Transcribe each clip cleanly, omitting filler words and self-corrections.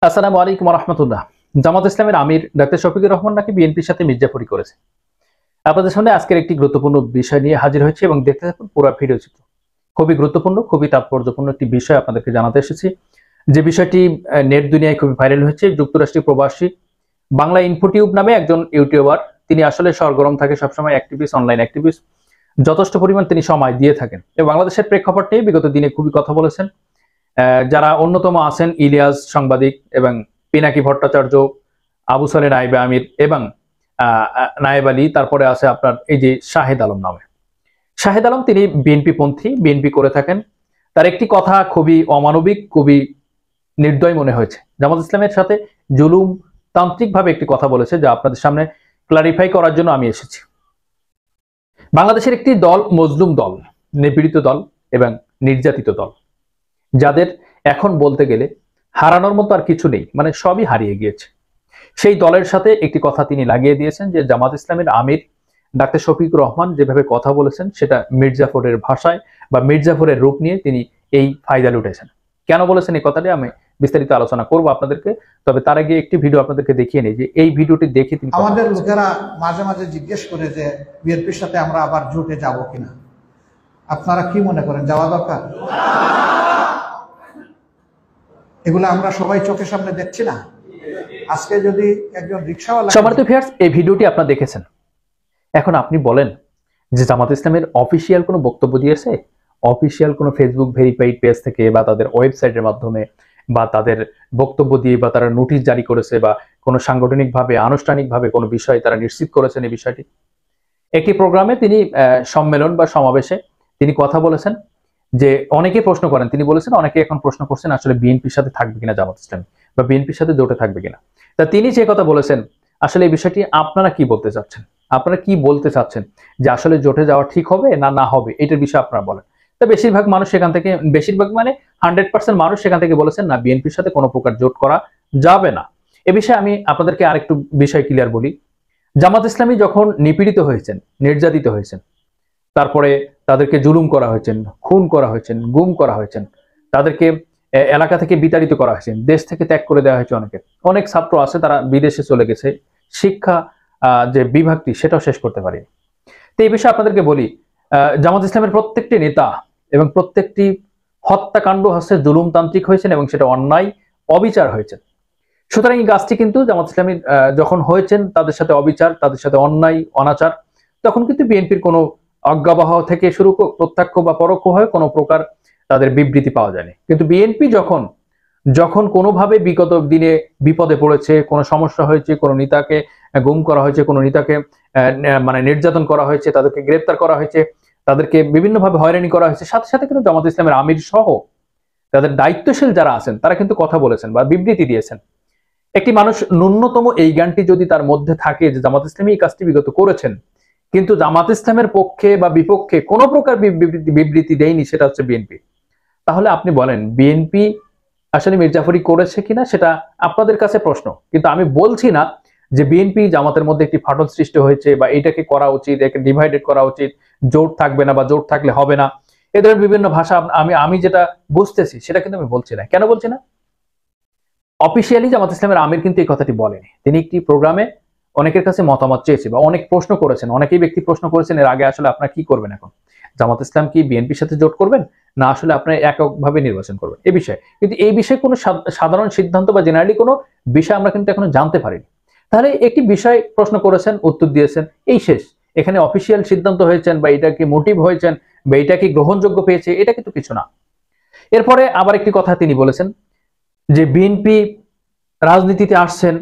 আসসালামু আলাইকুম রহমতুল্লাহ। জামাত ইসলামের আমির ডাক্তার শফিকুর রহমান নাকি বিএনপির সাথে মির্জাফরি করেছে। আপনাদের সামনে আজকের একটি গুরুত্বপূর্ণ বিষয় নিয়ে হাজির হয়েছে এবং দেখতে থাকুন পুরো ভিডিও চিত্র। খুবই গুরুত্বপূর্ণ, খুবই তাৎপর্যপূর্ণ একটি বিষয় আপনাদেরকে জানাতে এসেছি। যে বিষয়টি নেট দুনিয়ায় খুবই ভাইরাল হয়েছে। যুক্তরাষ্ট্রের প্রবাসী বাংলা ইনফোটিউব নামে একজন ইউটিউবার, তিনি আসলে সরগরম থাকে সবসময়, অ্যাক্টিভিস্ট, অনলাইন অ্যাক্টিভিস্ট, যথেষ্ট পরিমাণ তিনি সময় দিয়ে থাকেন এবং বাংলাদেশের প্রেক্ষাপট নিয়ে বিগত দিনে খুবই কথা বলেছেন। যারা অন্যতম আছেন ইলিয়াস সাংবাদিক এবং পিনাকি ভট্টাচার্য, আবু সালে নায়েবে আমির এবং নায়েব আলী, তারপরে আছে আপনার এই যে শাহেদ আলম নামে। শাহেদ আলম তিনি বিএনপি পন্থী, বিএনপি করে থাকেন। তার একটি কথা খুবই অমানবিক, খুবই নির্দয় মনে হয়েছে। জামাত ইসলামের সাথে জুলুম তান্ত্রিক ভাবে একটি কথা বলেছে, যা আপনাদের সামনে ক্লারিফাই করার জন্য আমি এসেছি। বাংলাদেশের একটি দল মজলুম দল, নিপীড়িত দল এবং নির্যাতিত দল, যাদের এখন বলতে গেলে হারানোর মতো আর কিছু নেই, মানে সবই হারিয়ে গিয়েছে। সেই দলের সাথে একটি কথা তিনি লাগিয়ে দিয়েছেন যে জামাত ইসলামের আমির ডাক্তার শফিকুর রহমান যেভাবে কথা বলেছেন সেটা মির্জাফরের ভাষায় বা মির্জাফরের রূপ নিয়ে তিনি এই ফায়দা লুটেছেন। কেন বলেছেন এই কথাটি আমি বিস্তারিত আলোচনা করব আপনাদেরকে, তবে তার আগে একটি ভিডিও আপনাদেরকে দেখিয়ে নিই যে এই ভিডিওটি দেখে তিনি আমাদের লোকেরা মাঝে মাঝে জিজ্ঞেস করে যে বিএনপির সাথে আমরা আবার জোটে যাব কিনা। আপনারা কি মনে করেন যাওয়া দরকার? এগুলো আমরা সবাই চোখের সামনে দেখছি না। আজকে যদি একজন রিকশাওয়ালা, সম্মানিত ভিউয়ার্স, এই ভিডিওটি আপনারা দেখেছেন। এখন আপনি বলেন যে জামাত ইসলামের অফিসিয়াল কোনো বক্তব্য দিয়েছে, অফিসিয়াল কোনো ফেসবুক ভেরিফাইড পেজ থেকে বা তাদের ওয়েবসাইটের মাধ্যমে বা তাদের বক্তব্য দিয়ে বা তারা নোটিশ জারি করেছে বা কোনো সাংগঠনিকভাবে আনুষ্ঠানিকভাবে কোনো বিষয় তারা নিশ্চিত করেছেন এই বিষয়টি? একটি প্রোগ্রামে তিনি সম্মেলন বা সমাবেশে তিনি কথা বলেছেন যে অনেকে প্রশ্ন করেন, তিনি বলেছেন অনেকে এখন প্রশ্ন করছেন আসলে বিএনপির সাথে থাকবে কিনা জামাত ইসলামী বা বিএনপির সাথে জোটে থাকবে কিনা। তা তিনি যে কথা বলেছেন, আসলে এই বিষয়টি আপনারা কি বলতে চাচ্ছেন? আপনারা কি বলতে চাচ্ছেন যে আসলে জোটে যাওয়া ঠিক হবে না না হবে, এটার বিষয়ে আপনারা বলেন। তা বেশিরভাগ মানুষ সেখান থেকে, বেশিরভাগ মানে 100% মানুষ সেখান থেকে বলেছেন না, বিএনপির সাথে কোনো প্রকার জোট করা যাবে না। এ বিষয়ে আমি আপনাদেরকে আরেকটু বিষয় ক্লিয়ার বলি। জামাত ইসলামী যখন নিপীড়িত হয়েছেন, নির্যাতিত হয়েছেন, তারপরে তাদেরকে জুলুম করা হয়েছেন, খুন করা হয়েছেন, গুম করা হয়েছেন, তাদেরকে এলাকা থেকে বিতাড়িত করা হয়েছে, দেশ থেকে ত্যাগ করে দেওয়া হয়েছে। অনেক ছাত্র আছে তারা বিদেশে চলে গেছে, শিক্ষা যে বিভাগটি সেটাও শেষ করতে পারেনি। তো এই বিষয়ে আপনাদেরকে বলি, জামাত ইসলামের প্রত্যেকটি নেতা এবং প্রত্যেকটি হত্যাকাণ্ড হচ্ছে জুলুমতান্ত্রিক হয়েছেন এবং সেটা অন্যায়, অবিচার হয়েছে। সুতরাং এই গাছটি কিন্তু জামাত ইসলামী যখন হয়েছেন তাদের সাথে অবিচার, তাদের সাথে অন্যায় অনাচার, তখন কিন্তু বিএনপির কোনো অজ্ঞাবহ থেকে শুরু প্রত্যক্ষ বা পরোক্ষভাবে কোনো প্রকার তাদের বিবৃতি পাওয়া যায়নি। কিন্তু বিএনপি যখন যখন কোনোভাবে বিগত দিনে বিপদে পড়েছে, কোনো সমস্যা হয়েছে, কোনো নেতাকে গুম করা হয়েছে, কোনো নেতাকে মানে নির্যাতন করা হয়েছে, তাদেরকে গ্রেপ্তার করা হয়েছে, তাদেরকে বিভিন্নভাবে হয়রানি করা হয়েছে, সাথে সাথে কিন্তু জামাত ইসলামের আমির সহ তাদের দায়িত্বশীল যারা আছেন তারা কিন্তু কথা বলেছেন বা বিবৃতি দিয়েছেন। একটি মানুষ ন্যূনতম এই জ্ঞানটি যদি তার মধ্যে থাকে যে জামাত ইসলামী এই কাজটি বিগত করেছেন, কিন্তু জামাত ইসলামের পক্ষে বা বিপক্ষে কোনো প্রকার বিবৃতি দেয়নি, সেটা হচ্ছে বিএনপি, তাহলে আপনি বলেন বিএনপি আসলে মির্জাফরি করেছে কিনা, সেটা আপনাদের কাছে প্রশ্ন। কিন্তু আমি বলছি না যে বিএনপি জামাতের মধ্যে একটি ফাটল সৃষ্টি হয়েছে বা এটাকে করা উচিত, একে ডিভাইডেড করা উচিত, জোট থাকবে না বা জোট থাকলে হবে না, এ ধরনের বিভিন্ন ভাষা আমি যেটা বুঝতেছি সেটা কিন্তু আমি বলছি না। কেন বলছি না? অফিসিয়ালি জামাত ইসলামের আমির কিন্তু এই কথাটি বলেনি। তিনি একটি প্রোগ্রামে অনেকের কাছে মতামত চেয়েছে বা অনেক প্রশ্ন করেছেন, অনেকেই ব্যক্তি প্রশ্ন করেছেন এর আগে আসলে আপনারা কি করবেন, এখন জামাত ইসলাম কি বিএনপির সাথে জোট করবেন না আসলে আপনারা এককভাবে নির্বাচন করবেন, এই বিষয়ে কিন্তু এই বিষয়ে কোনো সাধারণ সিদ্ধান্ত বা জেনারেলি কোনো বিষয় আমরা কিন্তু এখনো জানতে পারিনি। তাহলে একটি বিষয় প্রশ্ন করেছেন, উত্তর দিয়েছেন, এই শেষ। এখানে অফিসিয়াল সিদ্ধান্ত হয়েছেন বা এটা কি মোটিভ হয়েছেন বা এটা কি গ্রহণযোগ্য পেয়েছে, এটা কিন্তু কিছু না। এরপরে আবার একটি কথা তিনি বলেছেন যে বিএনপি রাজনীতিতে আসছেন,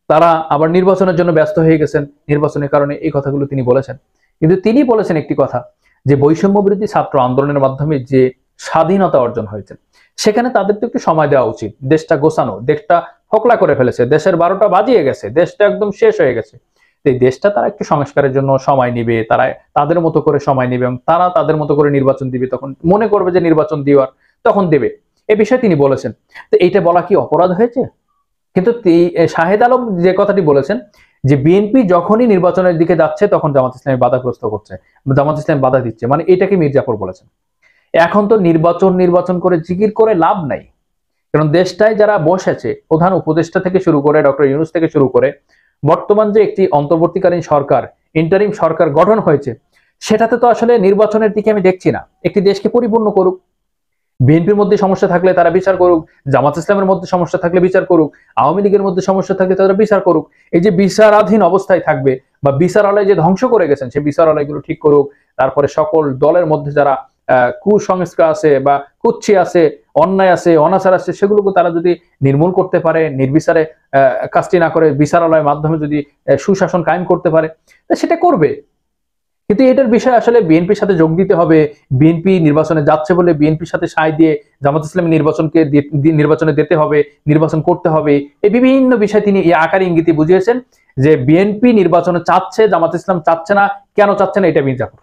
তারা আবার নির্বাচনের জন্য ব্যস্ত হয়ে গেছেন, নির্বাচনের কারণে এই কথাগুলো তিনি বলেছেন। কিন্তু তিনি বলেছেন একটি কথা যে বৈষম্য বিরোধী ছাত্র আন্দোলনের মাধ্যমে যে স্বাধীনতা অর্জন হয়েছে সেখানে তাদের তো একটু সময় দেওয়া উচিত। দেশটা গোছানো, দেশটা ফোকলা করে ফেলেছে, দেশের 12টা বাজিয়ে গেছে, দেশটা একদম শেষ হয়ে গেছে। এই দেশটা তারা একটু সংস্কারের জন্য সময় নিবে, তারা তাদের মতো করে সময় নিবে এবং তারা তাদের মতো করে নির্বাচন দিবে, তখন মনে করবে যে নির্বাচন দেওয়ার তখন দেবে, এ বিষয়ে তিনি বলেছেন। তো এইটা বলা কি অপরাধ হয়েছে? কিন্তু শাহেদ আলম যে কথাটি বলেছেন যে বিএনপি যখনই নির্বাচনের দিকে যাচ্ছে তখন জামাত ইসলামী বাধাগ্রস্ত করছে, জামাত ইসলাম বাধা দিচ্ছে, মানে এটাকে মির্জাফর বলেছেন। এখন তো নির্বাচন করে জিকির করে লাভ নাই। কারণ দেশটায় যারা বসেছে, প্রধান উপদেষ্টা থেকে শুরু করে ডক্টর ইউনূস থেকে শুরু করে বর্তমান যে একটি অন্তর্বর্তীকালীন সরকার, ইন্টারিম সরকার গঠন হয়েছে, সেটাতে তো আসলে নির্বাচনের দিকে আমি দেখছি না। একটি দেশকে পরিপূর্ণ করুক, বিএনপির মধ্যে সমস্যা থাকলে তারা বিচার করুক, জামাত ইসলামের মধ্যে সমস্যা থাকলে বিচার করুক, আওয়ামী লীগের মধ্যে সমস্যা থাকলে তারা বিচার করুক। এই যে বিচারাধীন অবস্থায় থাকবে বা বিচারালয় যে ধ্বংস করে গেছেন, সেই বিচারালয়গুলো ঠিক করুক। তারপরে সকল দলের মধ্যে যারা কুসংস্কার আছে বা কুচ্ছি আছে, অন্যায় আছে, অনাচার আছে, সেগুলোকে তারা যদি নির্মূল করতে পারে, নির্বিচারে কাজটি না করে বিচারালয়ের মাধ্যমে যদি সুশাসন কায়েম করতে পারে, সেটা করবে। কিন্তু এটার বিষয় আসলে বিএনপির সাথে যোগ দিতে হবে, বিএনপি নির্বাচনে যাচ্ছে বলে বিএনপির সাথে সায় দিয়ে জামাত ইসলামী নির্বাচনে যেতে হবে, নির্বাচন করতে হবে, এই বিভিন্ন বিষয় তিনি এই আকারে ইঙ্গিতে বুঝিয়েছেন যে বিএনপি নির্বাচনে চাচ্ছে, জামাত ইসলাম চাচ্ছে না। কেন চাচ্ছে না? এটা মির্জাফর,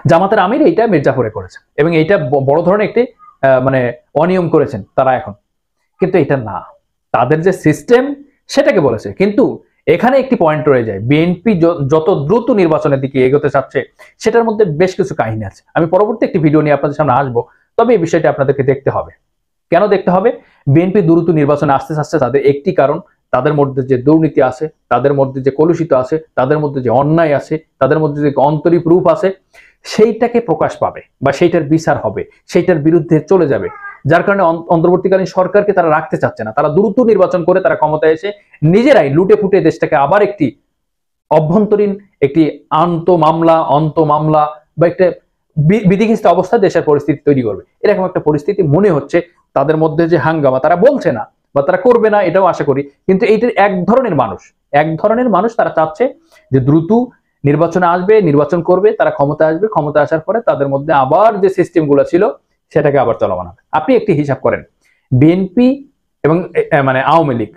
জামাতের আমির এইটা মির্জাফরে করেছেন এবং এইটা বড় ধরনের একটি মানে অনিয়ম করেছেন তারা এখন। কিন্তু এটা না, তাদের যে সিস্টেম সেটাকে বলেছে। কিন্তু এখানে একটি পয়েন্ট রয়ে যায়, বিএনপি যত দ্রুত নির্বাচনের দিকে এগোতে চাচ্ছে, সেটার মধ্যে বেশ কিছু কাহিনী আছে। আমি পরবর্তী একটি ভিডিও নিয়ে আপনাদের সামনে আসবো, তবে এই বিষয়টা আপনাদেরকে দেখতে হবে। কেন দেখতে হবে? বিএনপি দ্রুত নির্বাচনে আসতে চাচ্ছে, তাদের একটি কারণ, তাদের মধ্যে যে দুর্নীতি আছে, তাদের মধ্যে যে কলুষিত আছে, তাদের মধ্যে যে অন্যায় আছে, তাদের মধ্যে যে অন্তরীপ রূপ আছে, সেইটাকে প্রকাশ পাবে বা সেইটার বিচার হবে, সেইটার বিরুদ্ধে চলে যাবে। যার কারণে অন্তর্বর্তীকালীন সরকারকে তারা রাখতে চাচ্ছে না। তারা দ্রুত নির্বাচন করে তারা ক্ষমতায় এসে নিজেরাই লুটে ফুটে দেশটাকে আবার একটি অভ্যন্তরীণ একটি অন্ত মামলা বা একটা বিধিখিস্ত অবস্থা দেশের পরিস্থিতি তৈরি করবে। এরকম একটা পরিস্থিতি মনে হচ্ছে তাদের মধ্যে যে হাঙ্গামা, তারা বলছে না বা তারা করবে না এটাও আশা করি, কিন্তু এইটার এক ধরনের মানুষ তারা চাচ্ছে যে দ্রুত নির্বাচনে আসবে, নির্বাচন করবে, তারা ক্ষমতা আসবে, ক্ষমতা আসার পরে তাদের মধ্যে আবার যে সিস্টেমগুলো ছিল সেটাকে আবার চলমান হবে। আপনি একটি হিসাব করেন, বিএনপি এবং মানে আওয়ামী লীগ,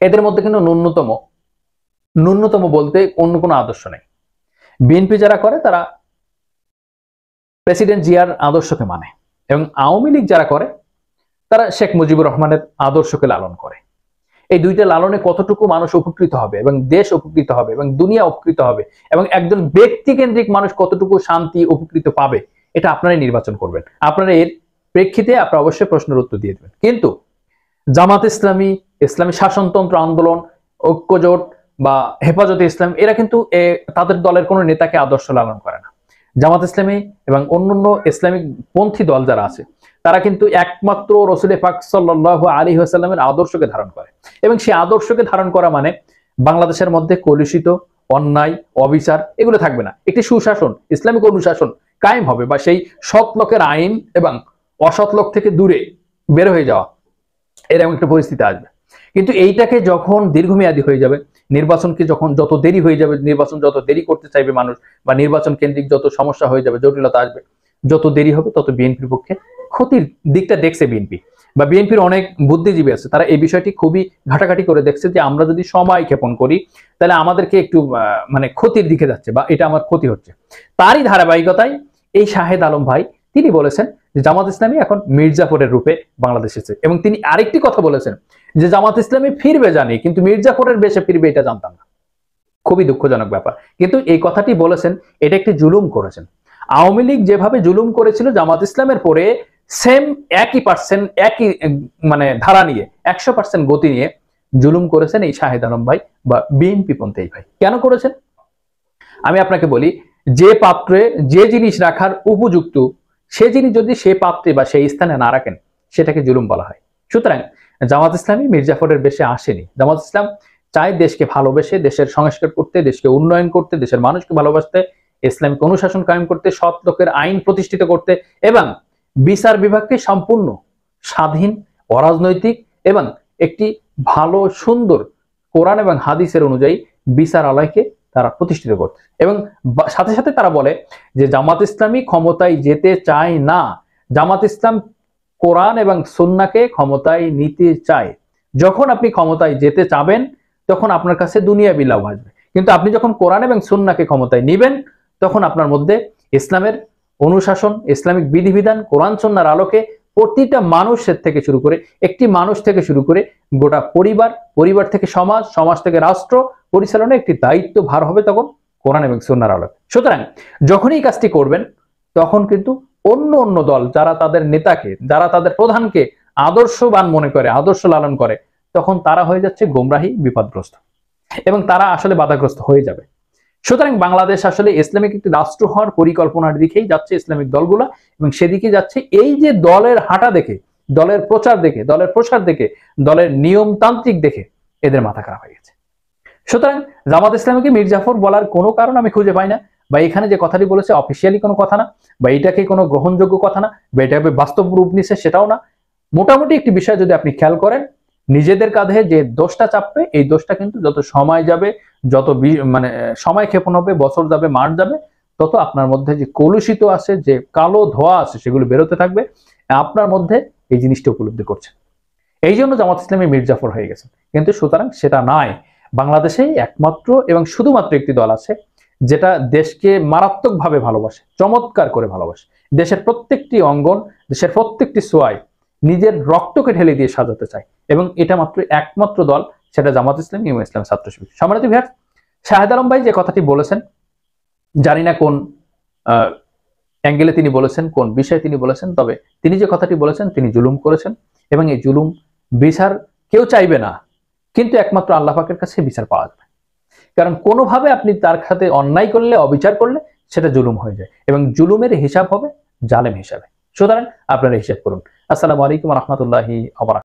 এদের মধ্যে কিন্তু ন্যূনতম বলতে অন্য কোনো আদর্শ নেই। বিএনপি যারা করে তারা প্রেসিডেন্ট জিয়ার আদর্শকে মানে, এবং আওয়ামী লীগ যারা করে তারা শেখ মুজিবুর রহমানের আদর্শকে লালন করে। এই দুইটা লালনে কতটুকু মানুষ উপকৃত হবে এবং দেশ উপকৃত হবে এবং দুনিয়া উপকৃত হবে এবং একজন ব্যক্তি কেন্দ্রিক মানুষ কতটুকু শান্তি উপকৃত পাবে, এটা আপনারাই নির্বাচন করবেন। আপনারা এর প্রেক্ষিতে আপনারা অবশ্যই প্রশ্নের উত্তর দিয়ে দেবেন। কিন্তু জামাত ইসলামী, ইসলামী শাসনতন্ত্র আন্দোলন, ঐক্যজোট বা হেফাজতে ইসলাম, এরা কিন্তু তাদের দলের কোনো নেতাকে আদর্শ লালন করে না। জামাত ইসলামী এবং অন্যান্য ইসলামিক পন্থী দল যারা আছে, তারা কিন্তু একমাত্র রসুল পাক সাল্লাল্লাহু আলাইহি ওয়াসাল্লামের আদর্শকে ধারণ করে, এবং সেই আদর্শকে ধারণ করা মানে বাংলাদেশের মধ্যে কলুষিত, অন্যায়, অবিচার এগুলো থাকবে না। একটি সুশাসন, ইসলামিক অনুশাসন কায়েম হবে, বা সেই সৎ লোকের আইন এবং অসৎ লোক থেকে দূরে বের হয়ে যাওয়া, এরকম একটা পরিস্থিতি আসবে। কিন্তু এইটাকে যখন দীর্ঘমেয়াদী হয়ে যাবে, নির্বাচনকে যখন যত দেরি হয়ে যাবে, নির্বাচন যত দেরি করতে চাইবে মানুষ, বা নির্বাচন কেন্দ্রিক যত সমস্যা হয়ে যাবে, জটিলতা আসবে, যত দেরি হবে তত বিএনপির পক্ষে ক্ষতির দিকটা দেখছে বিএনপি, বা বিএনপির অনেক বুদ্ধিজীবী আছে, তারা এই বিষয়টি খুবই ঘাটাঘাটি করে দেখছে যে আমরা যদি সময় ক্ষেপণ করি তাহলে আমাদেরকে একটু মানে ক্ষতির দিকে যাচ্ছে বা এটা আমার ক্ষতি হচ্ছে। তারই ধারাবাহিকতায় এই শাহেদ আলম ভাই তিনি বলেছেন যে জামাত ইসলামী এখন মির্জাফরের রূপে বাংলাদেশে এসেছে, এবং তিনি আরেকটি কথা বলেছেন যে জামাত ইসলামী ফিরবে জানি, কিন্তু মির্জাফরের বেশে ফিরবে এটা জানতাম না। খুবই দুঃখজনক ব্যাপার। কিন্তু এই কথাটি বলেছেন, এটা একটি জুলুম করেছেন। আওয়ামী লীগ যেভাবে জুলুম করেছিল জামাত ইসলামের পরে, সেম একই মানে ধারা নিয়ে 100% গতি নিয়ে জুলুম করেছেন এই শাহেদ আলম ভাই বা বিএনপি পন্থী ভাই। কেন করেছেন আমি আপনাকে বলি, যে পাত্রে যে জিনিস রাখার উপযুক্ত, সে জিনিস যদি সে পাত্রে বা সেই স্থানে না রাখেন, সেটাকে জুলুম বলা হয়। সুতরাং জামাত ইসলামী মির্জাফরের বেশে আসেনি। জামাত ইসলাম চায় দেশকে ভালোবেসে, দেশের সংস্কার করতে, দেশকে উন্নয়ন করতে, দেশের মানুষকে ভালোবাসতে, ইসলামিক অনুশাসন কায়েম করতে, সৎ লোকের আইন প্রতিষ্ঠিত করতে, এবং বিচার বিভাগকে সম্পূর্ণ স্বাধীন, অরাজনৈতিক এবং একটি ভালো সুন্দর কোরআন এবং হাদিসের অনুযায়ী বিচারালয়কে তারা প্রতিষ্ঠিত করতে। এবং সাথে সাথে তারা বলে যে জামাত ইসলামী ক্ষমতায় যেতে চায় না, জামাত ইসলাম কোরআন এবং সুন্নাহকে ক্ষমতায় নিতে চায়। যখন আপনি ক্ষমতায় যেতে চাবেন তখন আপনার কাছে দুনিয়াবি লাভ আসবে, কিন্তু আপনি যখন কোরআন এবং সুন্নাহকে ক্ষমতায় নেবেন তখন আপনার মধ্যে ইসলামের অনুশাসন, ইসলামিক বিধিবিধান, কোরআন সুন্নাহর আলোকে প্রতিটা মানুষের থেকে শুরু করে, একটি মানুষ থেকে শুরু করে গোটা পরিবার, পরিবার থেকে সমাজ, সমাজ থেকে রাষ্ট্র পরিচালনা একটি দায়িত্ব ভার হবে তখন কোরআন এবং সুন্নাহর আলোকে। সুতরাং যখনই এই কাজটি করবেন তখন কিন্তু অন্য অন্য দল যারা তাদের নেতাকে, যারা তাদের প্রধানকে আদর্শবান মনে করে, আদর্শ লালন করে, তখন তারা হয়ে যাচ্ছে গোমরাহী, বিপদগ্রস্ত, এবং তারা আসলে বাধাগ্রস্ত হয়ে যাবে। সুতরাং বাংলাদেশ আসলে ইসলামিক একটি রাষ্ট্র হওয়ার পরিকল্পনার দিকেই যাচ্ছে ইসলামিক দলগুলা, এবং সেদিকে যাচ্ছে। এই যে দলের হাঁটা দেখে, দলের প্রচার দেখে, দলের প্রসার দেখে, দলের নিয়মতান্ত্রিক দেখে এদের মাথা খারাপ হয়ে গেছে। সুতরাং জামাত ইসলামীকে মীর জাফর বলার কোনো কারণ আমি খুঁজে পাই না, বা এখানে যে কথাটি বলেছে অফিসিয়ালি কোনো কথা না, বা এটাকে কোনো গ্রহণযোগ্য কথা না, বা এটাকে বাস্তব রূপ নিছে সেটাও না। মোটামুটি একটি বিষয় যদি আপনি খেয়াল করেন, নিজেদের কাঁধে যে দোষটা চাপবে, এই দোষটা কিন্তু যত সময় যাবে, যত মানে সময় ক্ষেপণ হবে, বছর যাবে, মাস যাবে, তত আপনার মধ্যে যে কলুষিত আছে, যে কালো ধোঁয়া আছে, সেগুলো বেরোতে থাকবে। আপনার মধ্যে এই জিনিসটা উপলব্ধি করছে। এই জন্য জামাত ইসলামী মীর জাফর হয়ে গেছে। কিন্তু সুতরাং সেটা নয়। বাংলাদেশে একমাত্র এবং শুধুমাত্র একটি দল আছে যেটা দেশকে মারাত্মকভাবে ভালোবাসে, চমৎকার করে ভালোবাসে, দেশের প্রত্যেকটি অঙ্গন, দেশের প্রত্যেকটি সোয়াই নিজের রক্তকে ঢেলে দিয়ে সাজাতে চায়, এবং এটা মাত্র একমাত্র দল, সেটা জামাত ইসলামী এবং ইসলাম ছাত্র শিবির। সম্মানিত ভিউয়ার্স, শাহেদ আলম ভাই যে কথাটি বলেছেন, জানি না কোন অ্যাঙ্গেলে তিনি বলেছেন, কোন বিষয়ে তিনি বলেছেন, তবে তিনি যে কথাটি বলেছেন, তিনি জুলুম করেছেন, এবং এই জুলুম বিচার কেউ চাইবে না, কিন্তু একমাত্র আল্লাহ পাকের কাছে বিচার পাওয়া যাবে। কারণ কোনোভাবে আপনি তার সাথে অন্যায় করলে, অবিচার করলে, সেটা জুলুম হয়ে যায়, এবং জুলুমের হিসাব হবে জালেম হিসাবে। সুতরাং আপনারা হিসাব করুন। আসসালামু আলাইকুম ওয়া রাহমাতুল্লাহি ওয়া বারাকাতুহু।